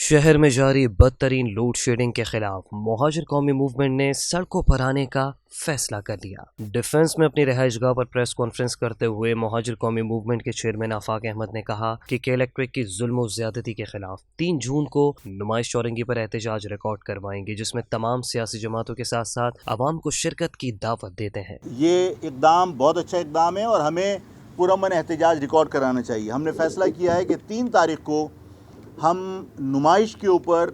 شہر میں جاری بدترین لوڈ شیڈنگ کے خلاف مہاجر قومی موومنٹ نے سڑکوں پر آنے کا فیصلہ کر لیا۔ ڈیفنس میں اپنی رہائش گاہ پر پریس کانفرنس کرتے ہوئے مہاجر قومی موومنٹ کے چیئرمین آفاق احمد نے کہا کہ الیکٹرک کی ظلم و زیادتی کے خلاف 3 جون کو نمائش چورنگی پر احتجاج ریکارڈ کروائیں گے، جس میں تمام سیاسی جماعتوں کے ساتھ ساتھ عوام کو شرکت کی دعوت دیتے ہیں۔ یہ اقدام بہت اچھا اقدام ہے اور ہمیں پرامن احتجاج ریکارڈ کرانا چاہیے۔ ہم نے فیصلہ کیا ہے کہ 3 تاریخ کو ہم نمائش کے اوپر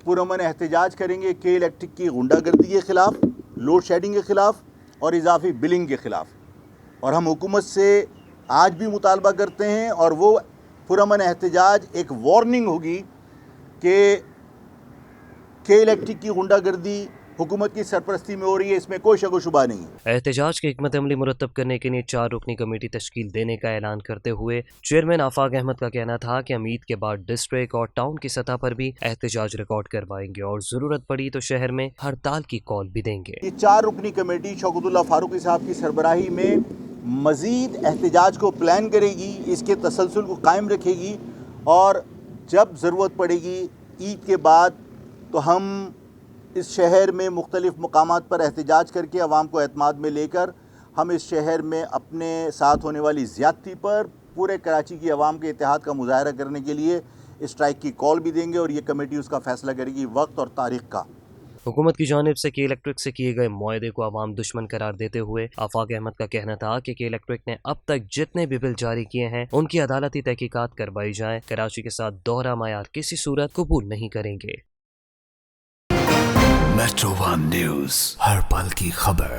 پرامن احتجاج کریں گے الیکٹرک کی غنڈہ گردی کے خلاف، لوڈ شیڈنگ کے خلاف اور اضافی بلنگ کے خلاف، اور ہم حکومت سے آج بھی مطالبہ کرتے ہیں اور وہ پرامن احتجاج ایک وارننگ ہوگی کہ الیکٹرک کی غنڈہ گردی حکومت کی سرپرستی میں ہو رہی ہے، اس میں کوئی شک و شبہ نہیں ہے۔ احتجاج کی حکمت عملی مرتب کرنے کے لیے 4 رکنی کمیٹی تشکیل دینے کا اعلان کرتے ہوئے چیئرمین آفاق احمد کا کہنا تھا کہ ہم عید کے بعد ڈسٹرکٹ اور ٹاؤن کی سطح پر بھی احتجاج ریکارڈ کروائیں گے اور ضرورت پڑی تو شہر میں ہڑتال کی کال بھی دیں گے۔ یہ 4 رکنی کمیٹی شوکت اللہ فاروقی صاحب کی سربراہی میں مزید احتجاج کو پلان کرے گی، اس کے تسلسل کو قائم رکھے گی، اور جب ضرورت پڑے گی عید کے بعد تو ہم اس شہر میں مختلف مقامات پر احتجاج کر کے عوام کو اعتماد میں لے کر ہم اس شہر میں اپنے ساتھ ہونے والی زیادتی پر پورے کراچی کی عوام کے اتحاد کا مظاہرہ کرنے کے لیے اسٹرائک کی کال بھی دیں گے، اور یہ کمیٹی اس کا فیصلہ کرے گی وقت اور تاریخ کا۔ حکومت کی جانب سے الیکٹرک سے کیے گئے معاہدے کو عوام دشمن قرار دیتے ہوئے آفاق احمد کا کہنا تھا کہ الیکٹرک نے اب تک جتنے بھی بل جاری کیے ہیں ان کی عدالتی تحقیقات کروائی جائیں۔ کراچی کے ساتھ دوہرا معیار کسی صورت قبول نہیں کریں گے۔ میٹرو ون نیوز، ہر پل کی خبر۔